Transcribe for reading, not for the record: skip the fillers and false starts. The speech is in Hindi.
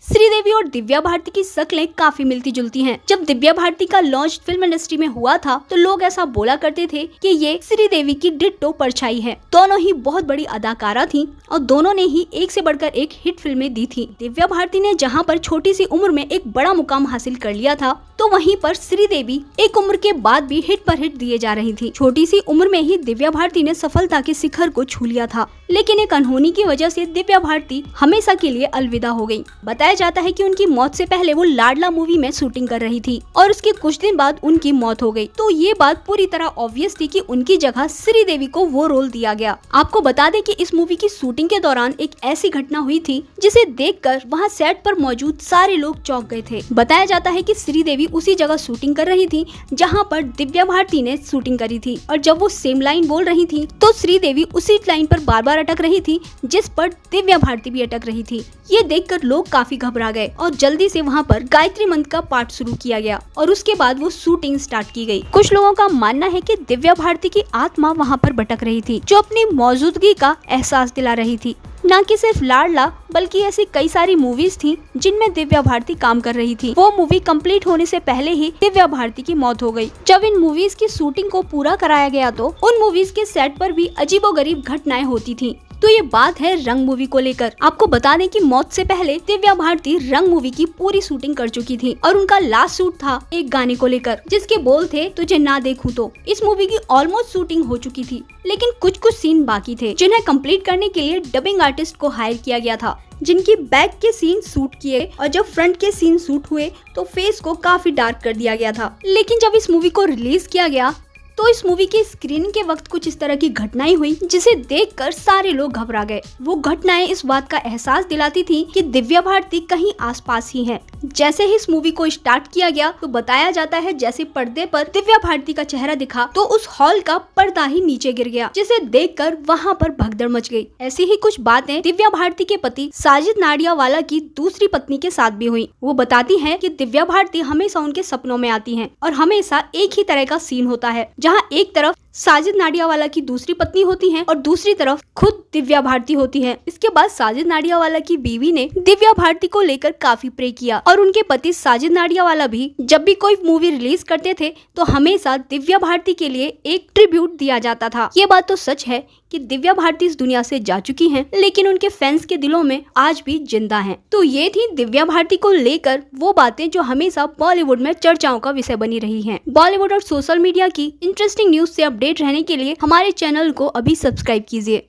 श्रीदेवी और दिव्या भारती की शक्लें काफी मिलती जुलती हैं। जब दिव्या भारती का लॉन्च फिल्म इंडस्ट्री में हुआ था तो लोग ऐसा बोला करते थे कि ये श्रीदेवी की डिट्टो परछाई है। दोनों ही बहुत बड़ी अदाकारा थीं और दोनों ने ही एक से बढ़कर एक हिट फिल्में दी थी। दिव्या भारती ने जहां पर छोटी सी उम्र में एक बड़ा मुकाम हासिल कर लिया था, तो वहीं पर श्रीदेवी एक उम्र के बाद भी हिट पर हिट दिए जा रही थी। छोटी सी उम्र में ही दिव्या भारती ने सफलता के शिखर को छू लिया था, लेकिन एक अनहोनी की वजह से दिव्या भारती हमेशा के लिए अलविदा हो गयी। बताया जाता है कि उनकी मौत से पहले वो लाडला मूवी में शूटिंग कर रही थी और उसके कुछ दिन बाद उनकी मौत हो गई। तो ये बात पूरी तरह ऑब्वियस थी कि उनकी जगह श्रीदेवी को वो रोल दिया गया। आपको बता दें कि इस मूवी की शूटिंग के दौरान एक ऐसी घटना हुई थी जिसे देखकर वहाँ सेट पर मौजूद सारे लोग चौंक गए थे। बताया जाता है कि श्रीदेवी उसी जगह शूटिंग कर रही थी जहाँ पर दिव्या भारती ने शूटिंग करी थी, और जब वो सेम लाइन बोल रही थी तो श्रीदेवी उसी लाइन पर बार बार अटक रही थी जिस पर दिव्या भारती भी अटक रही थी। ये देखकर लोग काफी घबरा गए और जल्दी से वहाँ पर गायत्री मंत्र का पाठ शुरू किया गया और उसके बाद वो शूटिंग स्टार्ट की गई। कुछ लोगों का मानना है कि दिव्या भारती की आत्मा वहाँ पर भटक रही थी, जो अपनी मौजूदगी का एहसास दिला रही थी। न कि सिर्फ लाडला बल्कि ऐसी कई सारी मूवीज थी जिनमें दिव्या भारती काम कर रही थी। वो मूवी कंप्लीट होने से पहले ही दिव्या भारती की मौत हो गई। जब इन मूवीज की शूटिंग को पूरा कराया गया तो उन मूवीज के सेट पर भी अजीबोगरीब घटनाएं होती थी। तो ये बात है रंग मूवी को लेकर। आपको बता दें कि मौत से पहले दिव्या भारती रंग मूवी की पूरी शूटिंग कर चुकी थी और उनका लास्ट शूट था एक गाने को लेकर जिसके बोल थे तुझे ना देखूं तो। इस मूवी की ऑलमोस्ट शूटिंग हो चुकी थी, लेकिन कुछ सीन बाकी थे जिन्हें कंप्लीट करने के लिए डबिंग आर्टिस्ट को हायर किया गया था, जिनकी बैक के सीन शूट किए और जब फ्रंट के सीन शूट हुए तो फेस को काफी डार्क कर दिया गया था। लेकिन जब इस मूवी को रिलीज किया गया तो इस मूवी की स्क्रीनिंग के वक्त कुछ इस तरह की घटनाएं हुई जिसे देखकर सारे लोग घबरा गए। वो घटनाएं इस बात का एहसास दिलाती थी कि दिव्या भारती कहीं आसपास ही है। जैसे ही इस मूवी को स्टार्ट किया गया तो बताया जाता है जैसे पर्दे पर दिव्या भारती का चेहरा दिखा तो उस हॉल का पर्दा ही नीचे गिर गया, जिसे देखकर वहाँ पर भगदड़ मच गई। ऐसी ही कुछ बातें दिव्या भारती के पति साजिद नाडियावाला की दूसरी पत्नी के साथ भी हुई। वो बताती है कि दिव्या भारती हमेशा उनके सपनों में आती है और हमेशा एक ही तरह का सीन होता है, जहाँ एक तरफ साजिद नाडियावाला की दूसरी पत्नी होती है और दूसरी तरफ खुद दिव्या भारती होती है। इसके बाद साजिद नाडियावाला की बीवी ने दिव्या भारती को लेकर काफी प्रे किया और उनके पति साजिद नाडियावाला भी जब भी कोई मूवी रिलीज करते थे तो हमेशा दिव्या भारती के लिए एक ट्रिब्यूट दिया जाता था। ये बात तो सच है कि दिव्या भारती इस दुनिया से जा चुकी हैं, लेकिन उनके फैंस के दिलों में आज भी जिंदा हैं। तो ये थी दिव्या भारती को लेकर वो बातें जो हमेशा बॉलीवुड में चर्चाओं का विषय बनी रही हैं। बॉलीवुड और सोशल मीडिया की इंटरेस्टिंग न्यूज से अपडेट रहने के लिए हमारे चैनल को अभी सब्सक्राइब कीजिए।